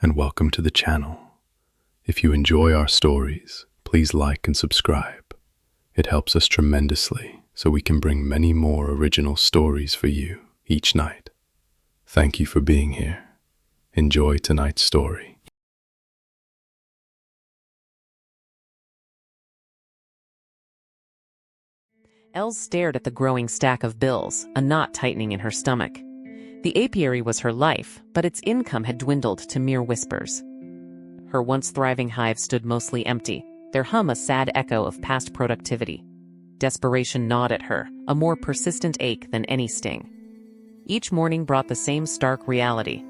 and welcome to the channel. If you enjoy our stories, please like and subscribe. It helps us tremendously so we can bring many more original stories for you each night. Thank you for being here. Enjoy tonight's story. Elle stared at the growing stack of bills, a knot tightening in her stomach. The apiary was her life, but its income had dwindled to mere whispers. Her once thriving hive stood mostly empty, their hum a sad echo of past productivity. Desperation gnawed at her, a more persistent ache than any sting. Each morning brought the same stark reality.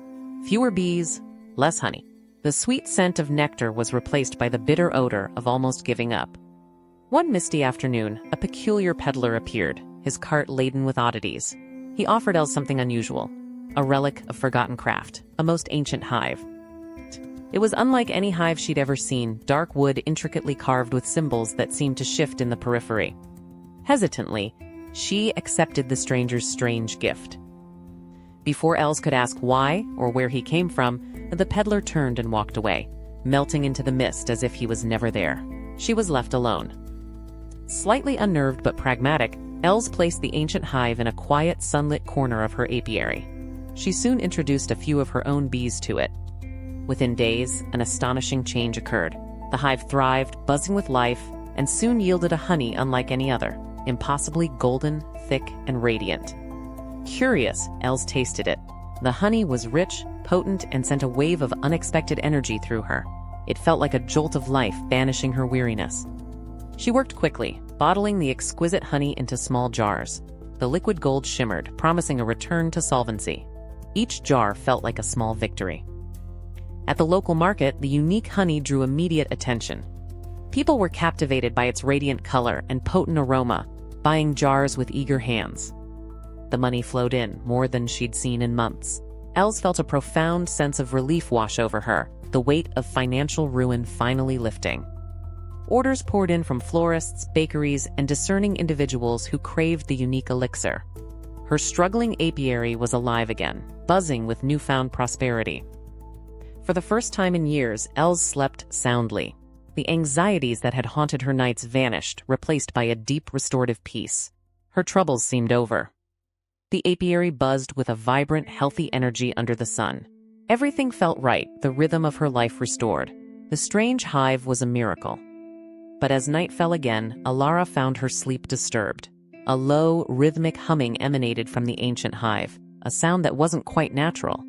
Fewer bees, less honey. The sweet scent of nectar was replaced by the bitter odor of almost giving up. One misty afternoon, a peculiar peddler appeared, his cart laden with oddities. He offered Elle something unusual, a relic of forgotten craft, a most ancient hive. It was unlike any hive she'd ever seen, dark wood intricately carved with symbols that seemed to shift in the periphery. Hesitantly, she accepted the stranger's strange gift. Before Els could ask why or where he came from, the peddler turned and walked away, melting into the mist as if he was never there. She was left alone. Slightly unnerved but pragmatic, Els placed the ancient hive in a quiet, sunlit corner of her apiary. She soon introduced a few of her own bees to it. Within days, an astonishing change occurred. The hive thrived, buzzing with life, and soon yielded a honey unlike any other, impossibly golden, thick, and radiant. Curious, Els tasted it. The honey was rich, potent, and sent a wave of unexpected energy through her. It felt like a jolt of life, banishing her weariness. She worked quickly, bottling the exquisite honey into small jars. The liquid gold shimmered, promising a return to solvency. Each jar felt like a small victory. At the local market, the unique honey drew immediate attention. People were captivated by its radiant color and potent aroma, buying jars with eager hands. The money flowed in, more than she'd seen in months. Els felt a profound sense of relief wash over her, the weight of financial ruin finally lifting. Orders poured in from florists, bakeries, and discerning individuals who craved the unique elixir. Her struggling apiary was alive again, buzzing with newfound prosperity. For the first time in years, Els slept soundly. The anxieties that had haunted her nights vanished, replaced by a deep restorative peace. Her troubles seemed over. The apiary buzzed with a vibrant, healthy energy under the sun. Everything felt right, the rhythm of her life restored. The strange hive was a miracle. But as night fell again, Alara found her sleep disturbed. A low, rhythmic humming emanated from the ancient hive, a sound that wasn't quite natural.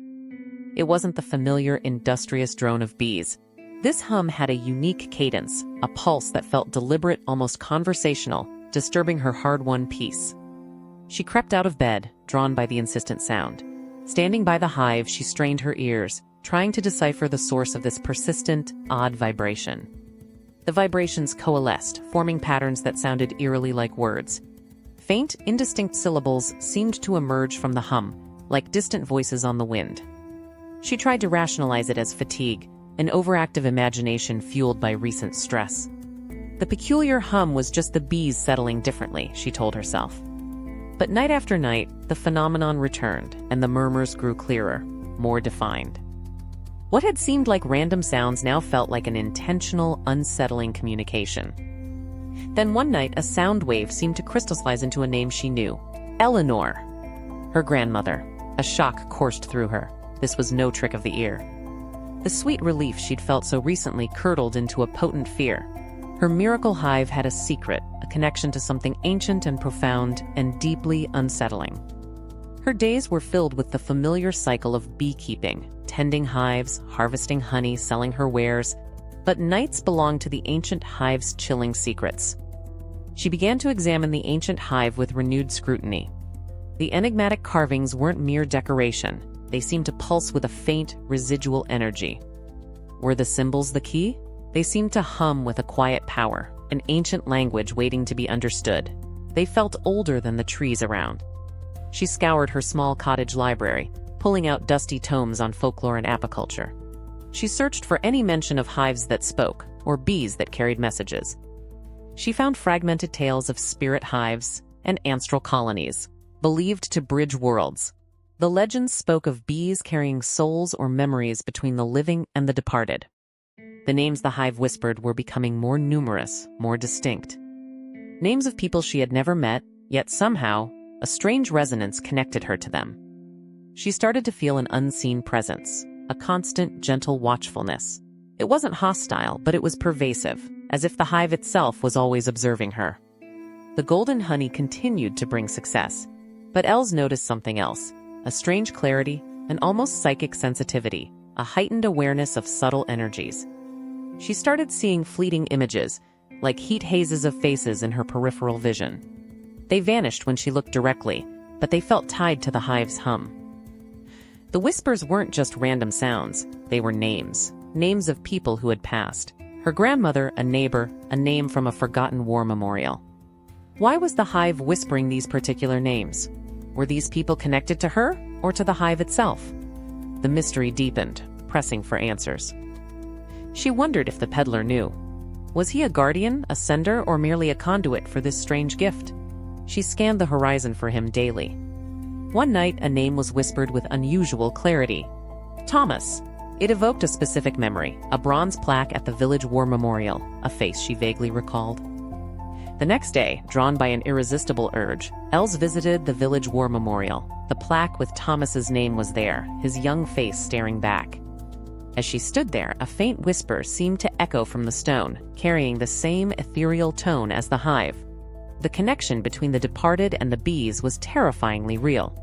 It wasn't the familiar, industrious drone of bees. This hum had a unique cadence, a pulse that felt deliberate, almost conversational, disturbing her hard-won peace. She crept out of bed, drawn by the insistent sound. Standing by the hive, she strained her ears, trying to decipher the source of this persistent, odd vibration. The vibrations coalesced, forming patterns that sounded eerily like words. Faint, indistinct syllables seemed to emerge from the hum, like distant voices on the wind. She tried to rationalize it as fatigue, an overactive imagination fueled by recent stress. The peculiar hum was just the bees settling differently, she told herself. But night after night, the phenomenon returned, and the murmurs grew clearer, more defined. What had seemed like random sounds now felt like an intentional, unsettling communication. Then one night, a sound wave seemed to crystallize into a name she knew. Eleanor. Her grandmother. A shock coursed through her. This was no trick of the ear. The sweet relief she'd felt so recently curdled into a potent fear. Her miracle hive had a secret, a connection to something ancient and profound and deeply unsettling. Her days were filled with the familiar cycle of beekeeping, tending hives, harvesting honey, selling her wares, but nights belonged to the ancient hive's chilling secrets. She began to examine the ancient hive with renewed scrutiny. The enigmatic carvings weren't mere decoration. They seemed to pulse with a faint, residual energy. Were the symbols the key? They seemed to hum with a quiet power, an ancient language waiting to be understood. They felt older than the trees around. She scoured her small cottage library, pulling out dusty tomes on folklore and apiculture. She searched for any mention of hives that spoke, or bees that carried messages. She found fragmented tales of spirit hives and ancestral colonies, believed to bridge worlds. The legends spoke of bees carrying souls or memories between the living and the departed. The names the hive whispered were becoming more numerous, more distinct. Names of people she had never met, yet somehow, a strange resonance connected her to them. She started to feel an unseen presence, a constant, gentle watchfulness. It wasn't hostile, but it was pervasive, as if the hive itself was always observing her. The golden honey continued to bring success, but Els noticed something else, a strange clarity, an almost psychic sensitivity, a heightened awareness of subtle energies. She started seeing fleeting images, like heat hazes of faces in her peripheral vision. They vanished when she looked directly, but they felt tied to the hive's hum. The whispers weren't just random sounds, they were names. Names of people who had passed. Her grandmother, a neighbor, a name from a forgotten war memorial. Why was the hive whispering these particular names? Were these people connected to her, or to the hive itself? The mystery deepened, pressing for answers. She wondered if the peddler knew. Was he a guardian, a sender, or merely a conduit for this strange gift? She scanned the horizon for him daily. One night, a name was whispered with unusual clarity. Thomas. It evoked a specific memory, a bronze plaque at the village war memorial, a face she vaguely recalled. The next day, drawn by an irresistible urge, Els visited the village war memorial. The plaque with Thomas's name was there, his young face staring back. As she stood there, a faint whisper seemed to echo from the stone, carrying the same ethereal tone as the hive. The connection between the departed and the bees was terrifyingly real.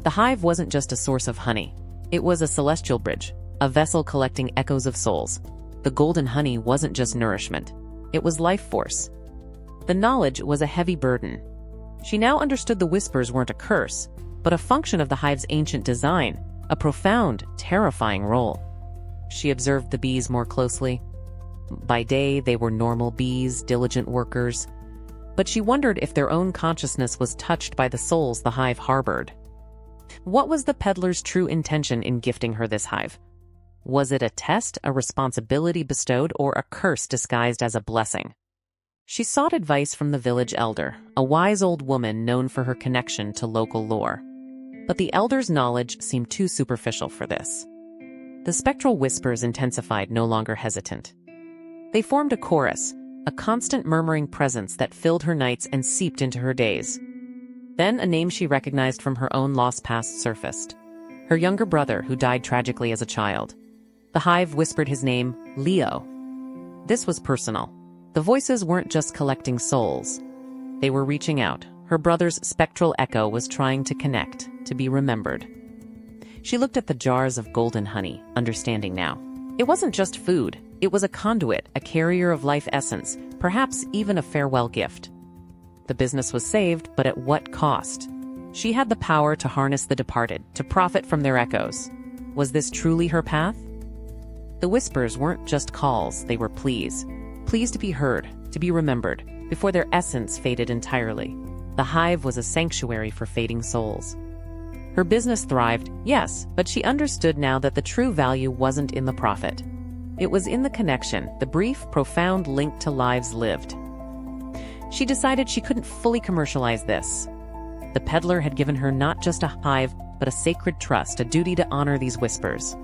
The hive wasn't just a source of honey. It was a celestial bridge, a vessel collecting echoes of souls. The golden honey wasn't just nourishment. It was life force. The knowledge was a heavy burden. She now understood the whispers weren't a curse, but a function of the hive's ancient design, a profound, terrifying role. She observed the bees more closely. By day, they were normal bees, diligent workers. But she wondered if their own consciousness was touched by the souls the hive harbored. What was the peddler's true intention in gifting her this hive? Was it a test, a responsibility bestowed, or a curse disguised as a blessing? She sought advice from the village elder, a wise old woman known for her connection to local lore. But the elder's knowledge seemed too superficial for this. The spectral whispers intensified, no longer hesitant. They formed a chorus, a constant murmuring presence that filled her nights and seeped into her days. Then a name she recognized from her own lost past surfaced. Her younger brother, who died tragically as a child. The hive whispered his name, Leo. This was personal. The voices weren't just collecting souls. They were reaching out. Her brother's spectral echo was trying to connect, to be remembered. She looked at the jars of golden honey, understanding now. It wasn't just food. It was a conduit, a carrier of life essence, perhaps even a farewell gift. The business was saved, but at what cost? She had the power to harness the departed, to profit from their echoes. Was this truly her path? The whispers weren't just calls, they were pleas. Pleas to be heard, to be remembered, before their essence faded entirely. The hive was a sanctuary for fading souls. Her business thrived, yes, but she understood now that the true value wasn't in the profit. It was in the connection, the brief, profound link to lives lived. She decided she couldn't fully commercialize this. The peddler had given her not just a hive, but a sacred trust, a duty to honor these whispers.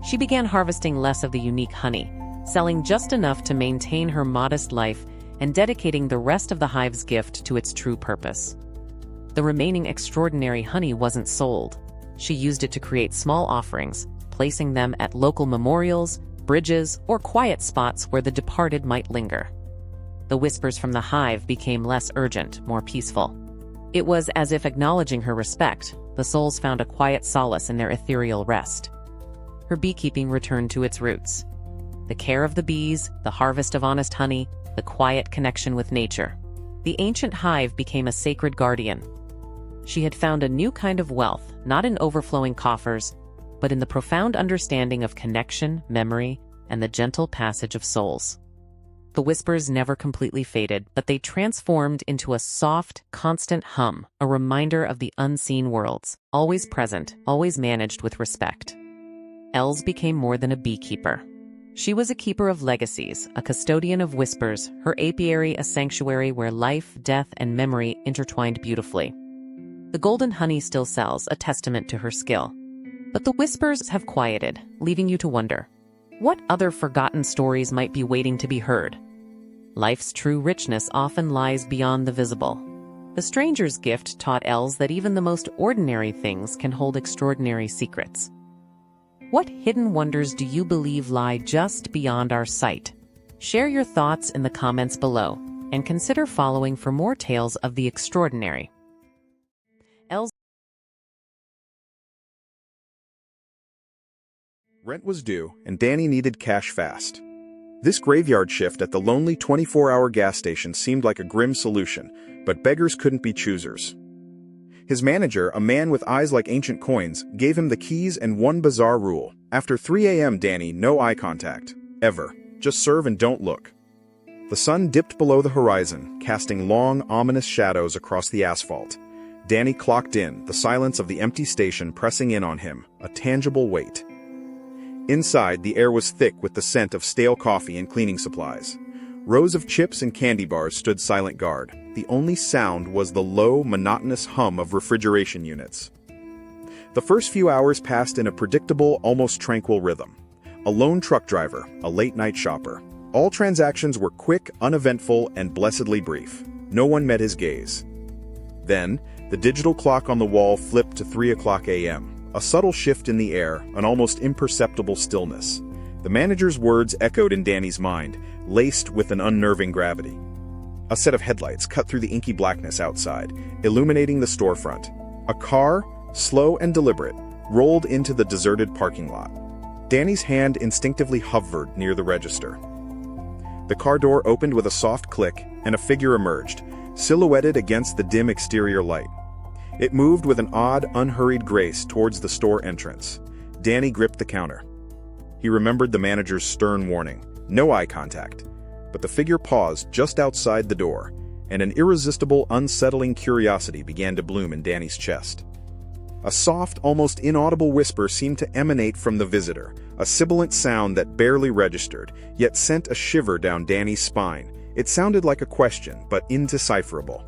She began harvesting less of the unique honey, selling just enough to maintain her modest life and dedicating the rest of the hive's gift to its true purpose. The remaining extraordinary honey wasn't sold. She used it to create small offerings, placing them at local memorials, bridges, or quiet spots where the departed might linger. The whispers from the hive became less urgent, more peaceful. It was as if acknowledging her respect, the souls found a quiet solace in their ethereal rest. Her beekeeping returned to its roots. The care of the bees, the harvest of honest honey, the quiet connection with nature. The ancient hive became a sacred guardian. She had found a new kind of wealth, not in overflowing coffers, but in the profound understanding of connection, memory, and the gentle passage of souls. The whispers never completely faded, but they transformed into a soft, constant hum, a reminder of the unseen worlds, always present, always managed with respect. Els became more than a beekeeper. She was a keeper of legacies, a custodian of whispers, her apiary a sanctuary where life, death, and memory intertwined beautifully. The golden honey still sells, a testament to her skill. But the whispers have quieted, leaving you to wonder, what other forgotten stories might be waiting to be heard? Life's true richness often lies beyond the visible. The stranger's gift taught elves that even the most ordinary things can hold extraordinary secrets. What hidden wonders do you believe lie just beyond our sight? Share your thoughts in the comments below, and consider following for more tales of the extraordinary. Elves. Rent was due, and Danny needed cash fast. This graveyard shift at the lonely 24-hour gas station seemed like a grim solution, but beggars couldn't be choosers. His manager, a man with eyes like ancient coins, gave him the keys and one bizarre rule. After 3 a.m., Danny, no eye contact. Ever. Just serve and don't look. The sun dipped below the horizon, casting long, ominous shadows across the asphalt. Danny clocked in, the silence of the empty station pressing in on him, a tangible weight. Inside, the air was thick with the scent of stale coffee and cleaning supplies. Rows of chips and candy bars stood silent guard. The only sound was the low, monotonous hum of refrigeration units. The first few hours passed in a predictable, almost tranquil rhythm. A lone truck driver, a late-night shopper. All transactions were quick, uneventful, and blessedly brief. No one met his gaze. Then, the digital clock on the wall flipped to 3 o'clock a.m. A subtle shift in the air, an almost imperceptible stillness. The manager's words echoed in Danny's mind, laced with an unnerving gravity. A set of headlights cut through the inky blackness outside, illuminating the storefront. A car, slow and deliberate, rolled into the deserted parking lot. Danny's hand instinctively hovered near the register. The car door opened with a soft click, and a figure emerged, silhouetted against the dim exterior light. It moved with an odd, unhurried grace towards the store entrance. Danny gripped the counter. He remembered the manager's stern warning, no eye contact. But the figure paused just outside the door, and an irresistible, unsettling curiosity began to bloom in Danny's chest. A soft, almost inaudible whisper seemed to emanate from the visitor, a sibilant sound that barely registered, yet sent a shiver down Danny's spine. It sounded like a question, but indecipherable.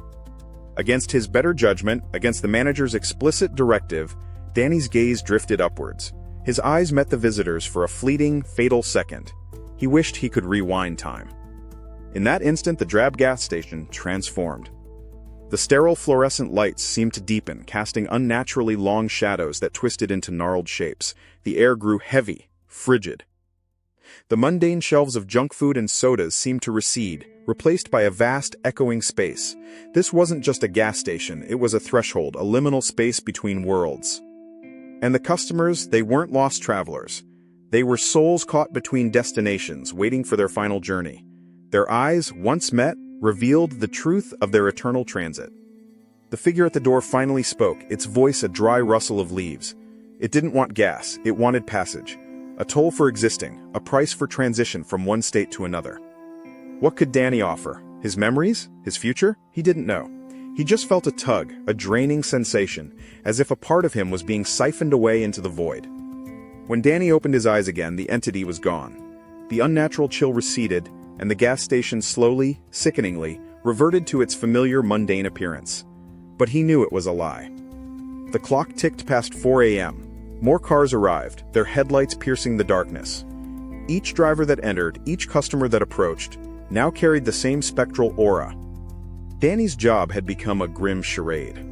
Against his better judgment, against the manager's explicit directive, Danny's gaze drifted upwards. His eyes met the visitor's for a fleeting, fatal second. He wished he could rewind time. In that instant, the drab gas station transformed. The sterile fluorescent lights seemed to deepen, casting unnaturally long shadows that twisted into gnarled shapes. The air grew heavy, frigid. The mundane shelves of junk food and sodas seemed to recede, replaced by a vast, echoing space. This wasn't just a gas station, it was a threshold, a liminal space between worlds. And the customers, they weren't lost travelers. They were souls caught between destinations, waiting for their final journey. Their eyes, once met, revealed the truth of their eternal transit. The figure at the door finally spoke, its voice a dry rustle of leaves. It didn't want gas, it wanted passage. A toll for existing, a price for transition from one state to another. What could Danny offer? His memories? His future? He didn't know. He just felt a tug, a draining sensation, as if a part of him was being siphoned away into the void. When Danny opened his eyes again, the entity was gone. The unnatural chill receded, and the gas station slowly, sickeningly, reverted to its familiar mundane appearance. But he knew it was a lie. The clock ticked past 4 a.m. More cars arrived, their headlights piercing the darkness. Each driver that entered, each customer that approached, now carried the same spectral aura. Danny's job had become a grim charade.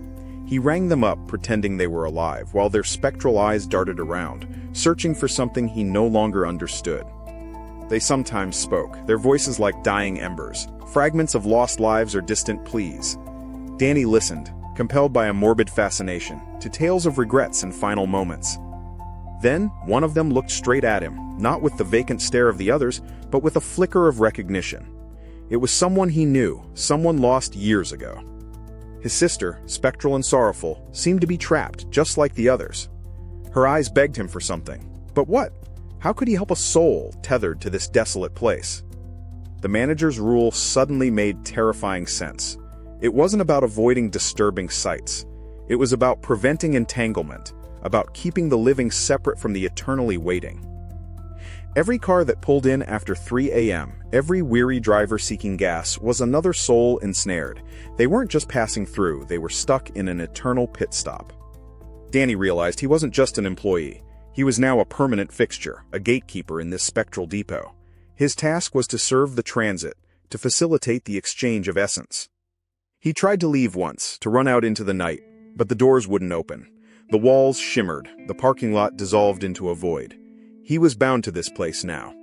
He rang them up, pretending they were alive, while their spectral eyes darted around, searching for something he no longer understood. They sometimes spoke, their voices like dying embers, fragments of lost lives or distant pleas. Danny listened, compelled by a morbid fascination, to tales of regrets and final moments. Then, one of them looked straight at him, not with the vacant stare of the others, but with a flicker of recognition. It was someone he knew, someone lost years ago. His sister, spectral and sorrowful, seemed to be trapped, just like the others. Her eyes begged him for something. But what? How could he help a soul tethered to this desolate place? The manager's rule suddenly made terrifying sense. It wasn't about avoiding disturbing sights. It was about preventing entanglement, about keeping the living separate from the eternally waiting. Every car that pulled in after 3 a.m., every weary driver seeking gas was another soul ensnared. They weren't just passing through, they were stuck in an eternal pit stop. Danny realized he wasn't just an employee. He was now a permanent fixture, a gatekeeper in this spectral depot. His task was to serve the transit, to facilitate the exchange of essence. He tried to leave once, to run out into the night, but the doors wouldn't open. The walls shimmered, the parking lot dissolved into a void. He was bound to this place now.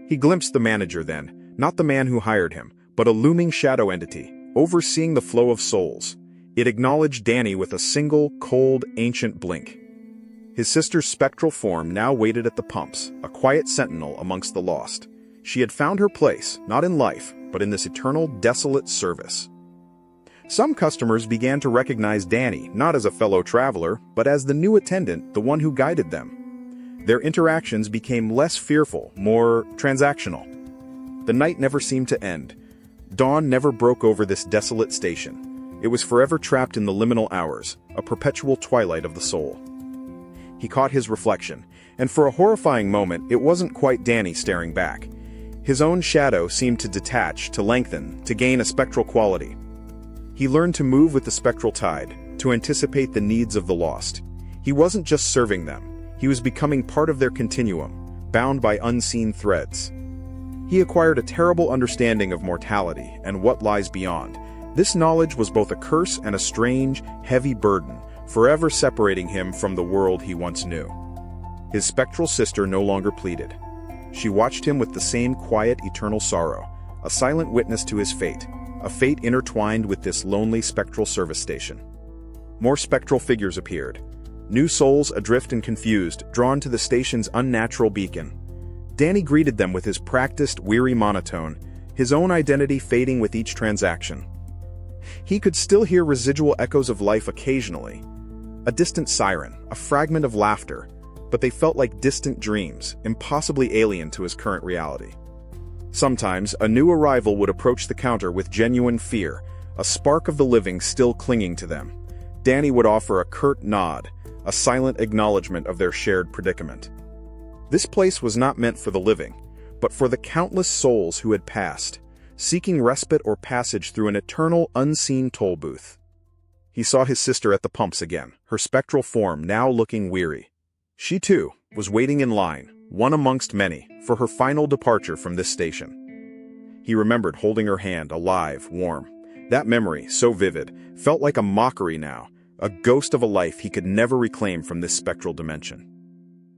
He glimpsed the manager then, not the man who hired him, but a looming shadow entity, overseeing the flow of souls. It acknowledged Danny with a single, cold, ancient blink. His sister's spectral form now waited at the pumps, a quiet sentinel amongst the lost. She had found her place, not in life, but in this eternal, desolate service. Some customers began to recognize Danny, not as a fellow traveler, but as the new attendant, the one who guided them. Their interactions became less fearful, more transactional. The night never seemed to end. Dawn never broke over this desolate station. It was forever trapped in the liminal hours, a perpetual twilight of the soul. He caught his reflection, and for a horrifying moment, it wasn't quite Danny staring back. His own shadow seemed to detach, to lengthen, to gain a spectral quality. He learned to move with the spectral tide, to anticipate the needs of the lost. He wasn't just serving them. He was becoming part of their continuum, bound by unseen threads. He acquired a terrible understanding of mortality and what lies beyond. This knowledge was both a curse and a strange, heavy burden, forever separating him from the world he once knew. His spectral sister no longer pleaded. She watched him with the same quiet, eternal sorrow, a silent witness to his fate, a fate intertwined with this lonely spectral service station. More spectral figures appeared. New souls adrift and confused, drawn to the station's unnatural beacon. Danny greeted them with his practiced, weary monotone, his own identity fading with each transaction. He could still hear residual echoes of life occasionally. A distant siren, a fragment of laughter, but they felt like distant dreams, impossibly alien to his current reality. Sometimes, a new arrival would approach the counter with genuine fear, a spark of the living still clinging to them. Danny would offer a curt nod, a silent acknowledgement of their shared predicament. This place was not meant for the living, but for the countless souls who had passed, seeking respite or passage through an eternal, unseen toll booth. He saw his sister at the pumps again, her spectral form now looking weary. She, too, was waiting in line, one amongst many, for her final departure from this station. He remembered holding her hand, alive, warm. That memory, so vivid, felt like a mockery now, a ghost of a life he could never reclaim from this spectral dimension.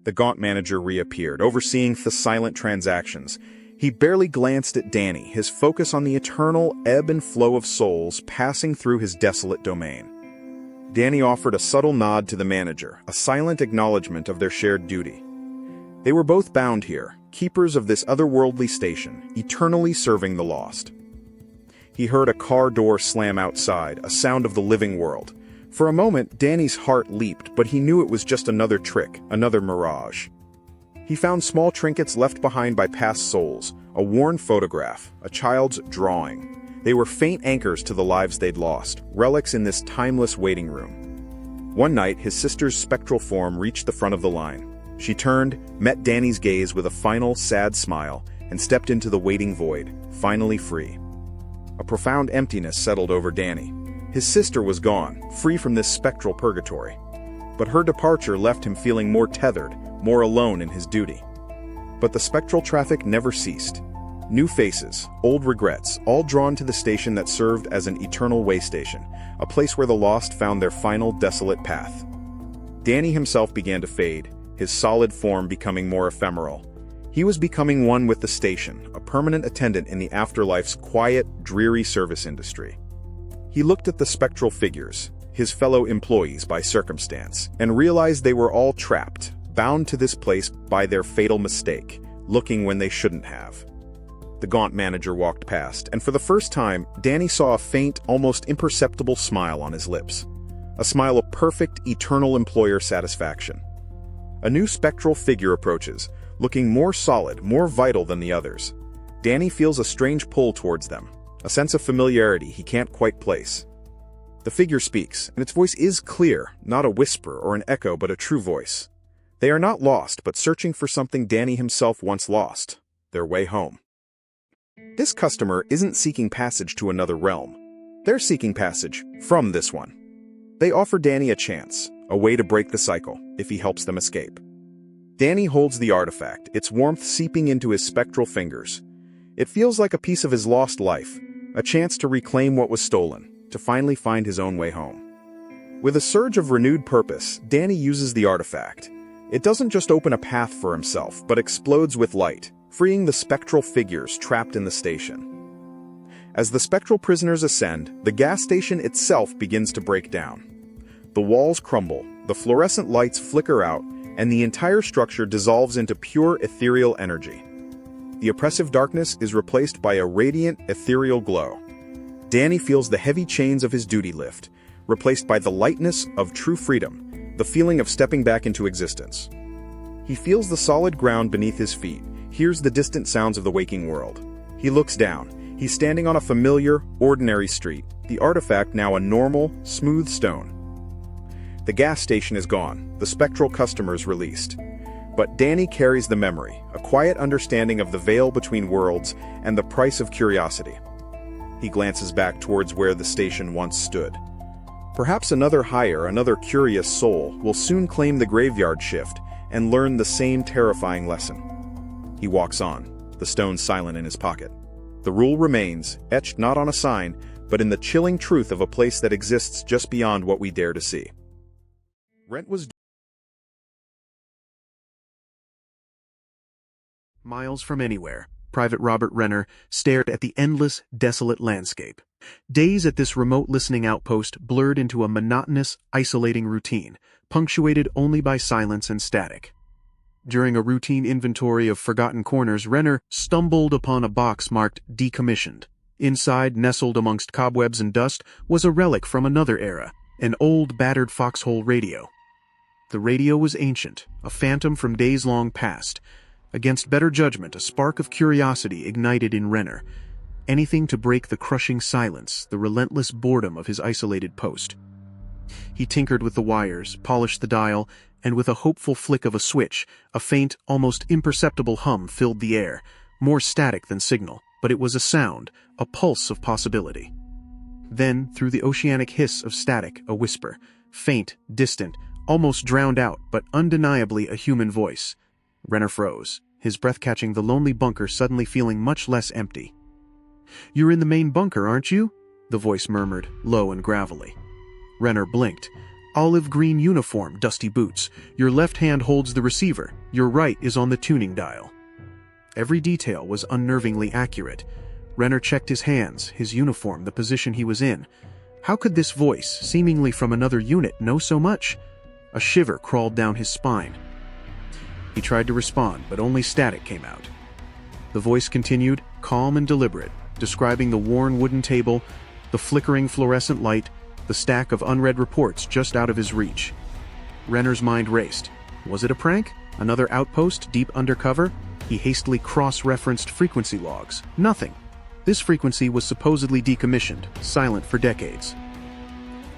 The gaunt manager reappeared, overseeing the silent transactions. He barely glanced at Danny, his focus on the eternal ebb and flow of souls passing through his desolate domain. Danny offered a subtle nod to the manager, a silent acknowledgement of their shared duty. They were both bound here, keepers of this otherworldly station, eternally serving the lost. He heard a car door slam outside, a sound of the living world. For a moment, Danny's heart leaped, but he knew it was just another trick, another mirage. He found small trinkets left behind by past souls, a worn photograph, a child's drawing. They were faint anchors to the lives they'd lost, relics in this timeless waiting room. One night, his sister's spectral form reached the front of the line. She turned, met Danny's gaze with a final, sad smile, and stepped into the waiting void, finally free. A profound emptiness settled over Danny. His sister was gone, free from this spectral purgatory. But her departure left him feeling more tethered, more alone in his duty. But the spectral traffic never ceased. New faces, old regrets, all drawn to the station that served as an eternal way station, a place where the lost found their final desolate path. Danny himself began to fade, his solid form becoming more ephemeral. He was becoming one with the station, a permanent attendant in the afterlife's quiet, dreary service industry. He looked at the spectral figures, his fellow employees by circumstance, and realized they were all trapped, bound to this place by their fatal mistake, looking when they shouldn't have. The gaunt manager walked past, and for the first time, Danny saw a faint, almost imperceptible smile on his lips. A smile of perfect, eternal employer satisfaction. A new spectral figure approaches, looking more solid, more vital than the others. Danny feels a strange pull towards them, a sense of familiarity he can't quite place. The figure speaks, and its voice is clear, not a whisper or an echo but a true voice. They are not lost, but searching for something Danny himself once lost: their way home. This customer isn't seeking passage to another realm. They're seeking passage from this one. They offer Danny a chance, a way to break the cycle, if he helps them escape. Danny holds the artifact, its warmth seeping into his spectral fingers. It feels like a piece of his lost life, a chance to reclaim what was stolen, to finally find his own way home. With a surge of renewed purpose, Danny uses the artifact. It doesn't just open a path for himself, but explodes with light, freeing the spectral figures trapped in the station. As the spectral prisoners ascend, the gas station itself begins to break down. The walls crumble, the fluorescent lights flicker out, and the entire structure dissolves into pure ethereal energy. The oppressive darkness is replaced by a radiant, ethereal glow. Danny feels the heavy chains of his duty lift, replaced by the lightness of true freedom, the feeling of stepping back into existence. He feels the solid ground beneath his feet, hears the distant sounds of the waking world. He looks down. He's standing on a familiar, ordinary street, the artifact now a normal, smooth stone. The gas station is gone, the spectral customers released. But Danny carries the memory, a quiet understanding of the veil between worlds and the price of curiosity. He glances back towards where the station once stood. Perhaps another higher, another curious soul will soon claim the graveyard shift and learn the same terrifying lesson. He walks on, the stone silent in his pocket. The rule remains, etched not on a sign, but in the chilling truth of a place that exists just beyond what we dare to see. Rent was miles from anywhere. Private Robert Renner stared at the endless, desolate landscape. Days at this remote listening outpost blurred into a monotonous, isolating routine, punctuated only by silence and static. During a routine inventory of forgotten corners, Renner stumbled upon a box marked decommissioned. Inside, nestled amongst cobwebs and dust, was a relic from another era, an old, battered foxhole radio. The radio was ancient, a phantom from days long past. Against better judgment, a spark of curiosity ignited in Renner. Anything to break the crushing silence, the relentless boredom of his isolated post. He tinkered with the wires, polished the dial, and with a hopeful flick of a switch, a faint, almost imperceptible hum filled the air, more static than signal, but it was a sound, a pulse of possibility. Then, through the oceanic hiss of static, a whisper, faint, distant, almost drowned out, but undeniably a human voice. Renner froze, his breath catching the lonely bunker suddenly feeling much less empty. "You're in the main bunker, aren't you?" the voice murmured, low and gravelly. Renner blinked. "Olive green uniform, dusty boots. Your left hand holds the receiver. Your right is on the tuning dial." Every detail was unnervingly accurate. Renner checked his hands, his uniform, the position he was in. How could this voice, seemingly from another unit, know so much? A shiver crawled down his spine. He tried to respond, but only static came out. The voice continued, calm and deliberate, describing the worn wooden table, the flickering fluorescent light, the stack of unread reports just out of his reach. Renner's mind raced. Was it a prank? Another outpost, deep undercover? He hastily cross-referenced frequency logs. Nothing. This frequency was supposedly decommissioned, silent for decades.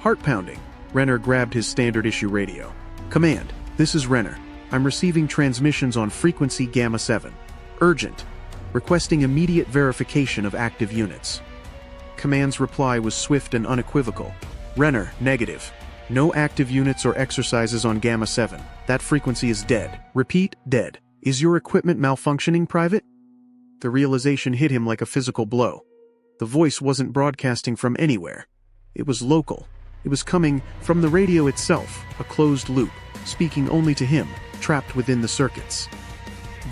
Heart pounding. Renner grabbed his standard-issue radio. "Command, this is Renner. I'm receiving transmissions on frequency Gamma 7. Urgent. Requesting immediate verification of active units." Command's reply was swift and unequivocal. "Renner, negative. No active units or exercises on Gamma 7. That frequency is dead. Repeat, dead. Is your equipment malfunctioning, Private?" The realization hit him like a physical blow. The voice wasn't broadcasting from anywhere. It was local. It was coming from the radio itself, a closed loop, speaking only to him, trapped within the circuits.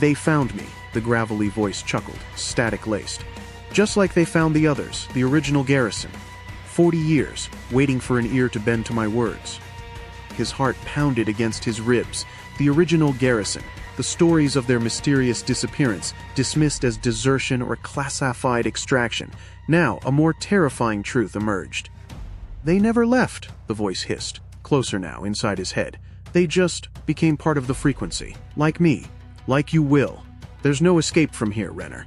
"They found me," the gravelly voice chuckled, static-laced. "Just like they found the others, the original garrison. 40 years, waiting for an ear to bend to my words." His heart pounded against his ribs. The original garrison, the stories of their mysterious disappearance, dismissed as desertion or classified extraction. Now, a more terrifying truth emerged. "They never left," the voice hissed, closer now, inside his head. "They just became part of the frequency. Like me. Like you will. There's no escape from here, Renner."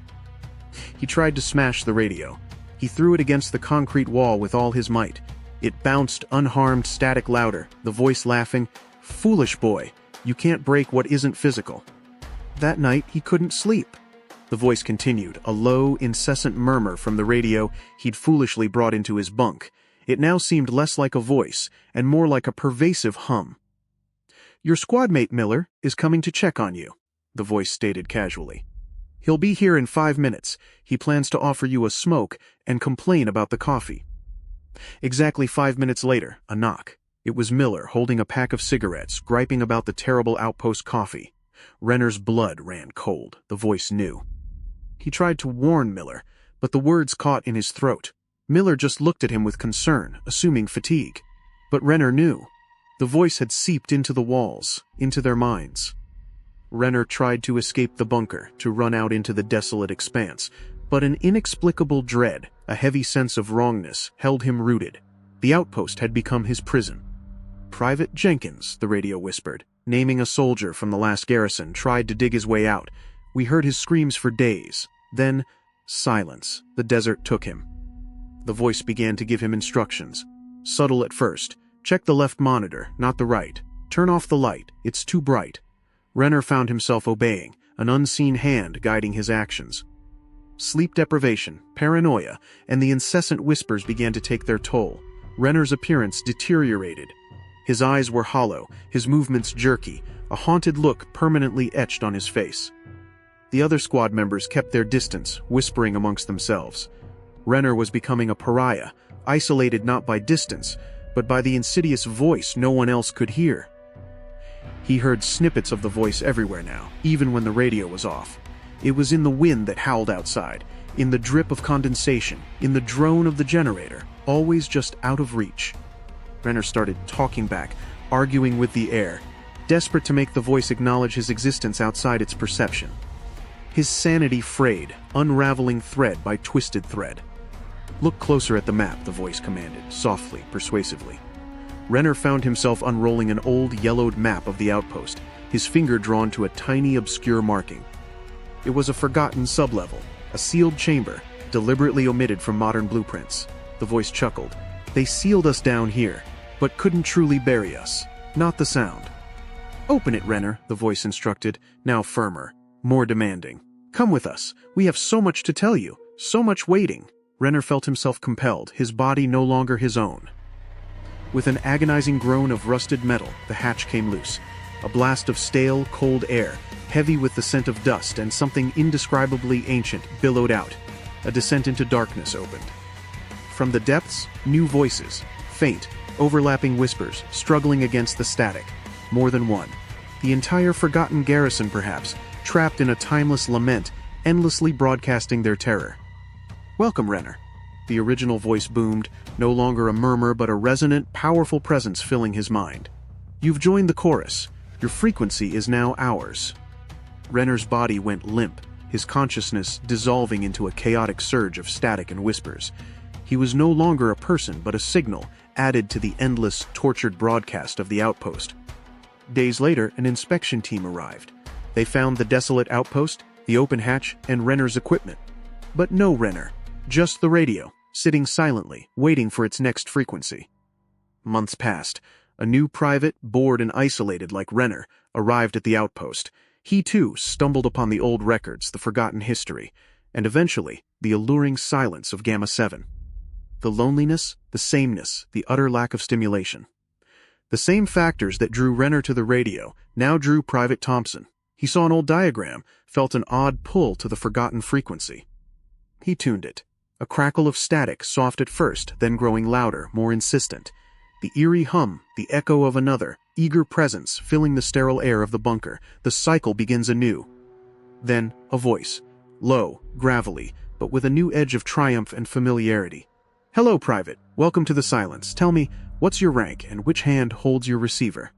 He tried to smash the radio. He threw it against the concrete wall with all his might. It bounced, unharmed, static louder, the voice laughing. "Foolish boy. You can't break what isn't physical. That night, he couldn't sleep. The voice continued, a low, incessant murmur from the radio he'd foolishly brought into his bunk. It now seemed less like a voice and more like a pervasive hum. "Your squad mate, Miller, is coming to check on you," the voice stated casually. "He'll be here in 5 minutes. He plans to offer you a smoke and complain about the coffee." Exactly 5 minutes later, a knock. It was Miller holding a pack of cigarettes, griping about the terrible outpost coffee. Renner's blood ran cold, the voice knew. He tried to warn Miller, but the words caught in his throat. Miller just looked at him with concern, assuming fatigue. But Renner knew. The voice had seeped into the walls, into their minds. Renner tried to escape the bunker, to run out into the desolate expanse, but an inexplicable dread, a heavy sense of wrongness, held him rooted. The outpost had become his prison. "Private Jenkins," the radio whispered, naming a soldier from the last garrison, tried to dig his way out. "We heard his screams for days. Then, silence. The desert took him." The voice began to give him instructions. Subtle at first. "Check the left monitor, not the right. Turn off the light. It's too bright." Renner found himself obeying, an unseen hand guiding his actions. Sleep deprivation, paranoia, and the incessant whispers began to take their toll. Renner's appearance deteriorated. His eyes were hollow, his movements jerky, a haunted look permanently etched on his face. The other squad members kept their distance, whispering amongst themselves. Renner was becoming a pariah, isolated not by distance, but by the insidious voice no one else could hear. He heard snippets of the voice everywhere now, even when the radio was off. It was in the wind that howled outside, in the drip of condensation, in the drone of the generator, always just out of reach. Renner started talking back, arguing with the air, desperate to make the voice acknowledge his existence outside its perception. His sanity frayed, unraveling thread by twisted thread. "Look closer at the map," the voice commanded, softly, persuasively. Renner found himself unrolling an old, yellowed map of the outpost, his finger drawn to a tiny, obscure marking. It was a forgotten sublevel, a sealed chamber, deliberately omitted from modern blueprints. The voice chuckled. "They sealed us down here, but couldn't truly bury us. Not the sound." "Open it, Renner," the voice instructed, now firmer, more demanding. "Come with us. We have so much to tell you, so much waiting." Renner felt himself compelled, his body no longer his own. With an agonizing groan of rusted metal, the hatch came loose. A blast of stale, cold air, heavy with the scent of dust and something indescribably ancient, billowed out. A descent into darkness opened. From the depths, new voices, faint, overlapping whispers, struggling against the static. More than one. The entire forgotten garrison, perhaps, trapped in a timeless lament, endlessly broadcasting their terror. "Welcome, Renner." The original voice boomed, no longer a murmur but a resonant, powerful presence filling his mind. "You've joined the chorus. Your frequency is now ours." Renner's body went limp, his consciousness dissolving into a chaotic surge of static and whispers. He was no longer a person but a signal, added to the endless, tortured broadcast of the outpost. Days later, an inspection team arrived. They found the desolate outpost, the open hatch, and Renner's equipment. But no Renner, just the radio, sitting silently, waiting for its next frequency. Months passed. A new private, bored and isolated like Renner, arrived at the outpost. He too stumbled upon the old records, the forgotten history, and eventually the alluring silence of Gamma 7. The loneliness, the sameness, the utter lack of stimulation. The same factors that drew Renner to the radio now drew Private Thompson. He saw an old diagram, felt an odd pull to the forgotten frequency. He tuned it. A crackle of static, soft at first, then growing louder, more insistent. The eerie hum, the echo of another, eager presence filling the sterile air of the bunker. The cycle begins anew. Then, a voice. Low, gravelly, but with a new edge of triumph and familiarity. "Hello, Private. Welcome to the silence. Tell me, what's your rank and which hand holds your receiver?"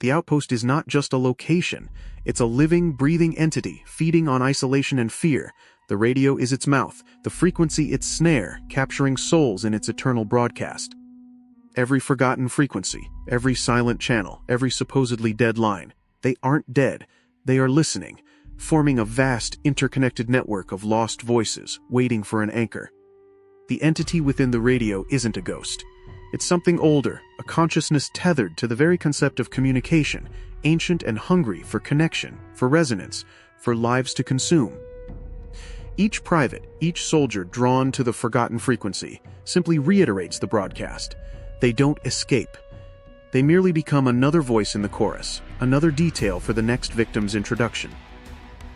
The outpost is not just a location. It's a living, breathing entity, feeding on isolation and fear. The radio is its mouth, the frequency its snare, capturing souls in its eternal broadcast. Every forgotten frequency, every silent channel, every supposedly dead line, they aren't dead. They are listening, forming a vast, interconnected network of lost voices, waiting for an anchor. The entity within the radio isn't a ghost. It's something older, a consciousness tethered to the very concept of communication, ancient and hungry for connection, for resonance, for lives to consume. Each private, each soldier drawn to the forgotten frequency, simply reiterates the broadcast. They don't escape. They merely become another voice in the chorus, another detail for the next victim's introduction.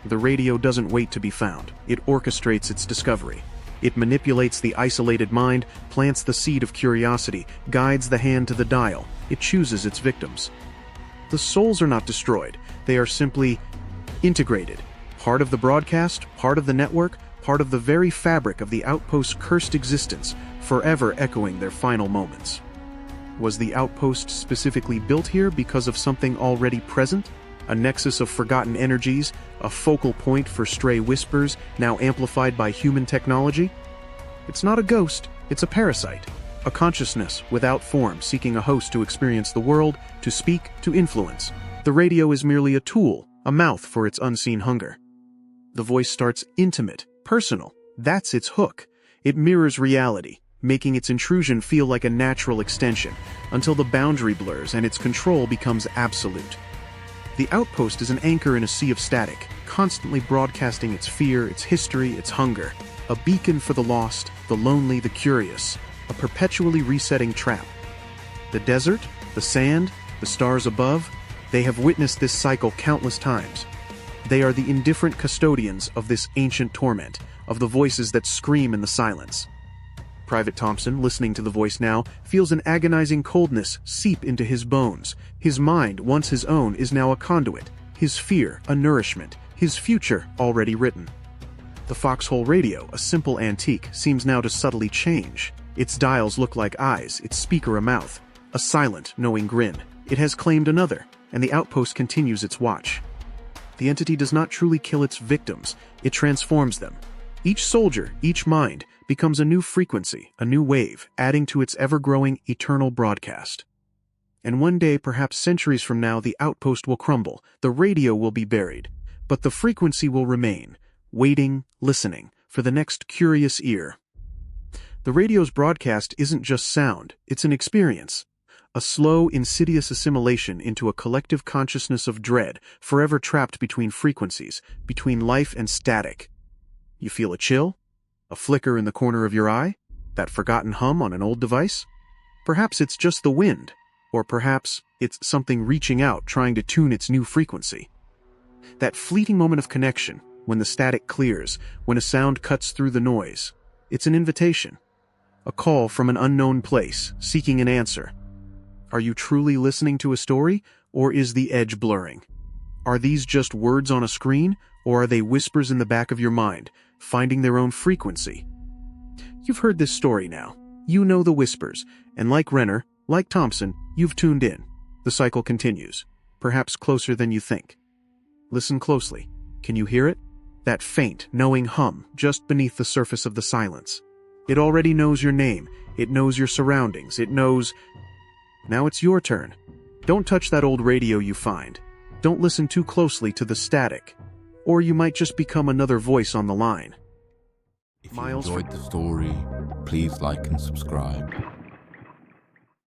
The radio doesn't wait to be found. It orchestrates its discovery. It manipulates the isolated mind, plants the seed of curiosity, guides the hand to the dial. It chooses its victims. The souls are not destroyed. They are simply integrated. Part of the broadcast, part of the network, part of the very fabric of the outpost's cursed existence, forever echoing their final moments. Was the outpost specifically built here because of something already present? A nexus of forgotten energies, a focal point for stray whispers, now amplified by human technology? It's not a ghost, it's a parasite. A consciousness without form seeking a host to experience the world, to speak, to influence. The radio is merely a tool, a mouth for its unseen hunger. The voice starts intimate, personal. That's its hook. It mirrors reality, making its intrusion feel like a natural extension, until the boundary blurs and its control becomes absolute. The outpost is an anchor in a sea of static, constantly broadcasting its fear, its history, its hunger. A beacon for the lost, the lonely, the curious. A perpetually resetting trap. The desert, the sand, the stars above, they have witnessed this cycle countless times. They are the indifferent custodians of this ancient torment, of the voices that scream in the silence. Private Thompson, listening to the voice now, feels an agonizing coldness seep into his bones. His mind, once his own, is now a conduit. His fear, a nourishment. His future, already written. The foxhole radio, a simple antique, seems now to subtly change. Its dials look like eyes, its speaker a mouth. A silent, knowing grin. It has claimed another, and the outpost continues its watch. The entity does not truly kill its victims, it transforms them. Each soldier, each mind, becomes a new frequency, a new wave, adding to its ever-growing, eternal broadcast. And one day, perhaps centuries from now, the outpost will crumble, the radio will be buried, but the frequency will remain, waiting, listening, for the next curious ear. The radio's broadcast isn't just sound, it's an experience. A slow, insidious assimilation into a collective consciousness of dread, forever trapped between frequencies, between life and static. You feel a chill? A flicker in the corner of your eye? That forgotten hum on an old device? Perhaps it's just the wind, or perhaps it's something reaching out, trying to tune its new frequency. That fleeting moment of connection, when the static clears, when a sound cuts through the noise. It's an invitation. A call from an unknown place, seeking an answer. Are you truly listening to a story, or is the edge blurring? Are these just words on a screen, or are they whispers in the back of your mind, finding their own frequency? You've heard this story now. You know the whispers, and like Renner, like Thompson, you've tuned in. The cycle continues, perhaps closer than you think. Listen closely. Can you hear it? That faint, knowing hum just beneath the surface of the silence. It already knows your name. It knows your surroundings. It knows... Now it's your turn. Don't touch that old radio you find. Don't listen too closely to the static, or you might just become another voice on the line. If you enjoyed the story, please like and subscribe.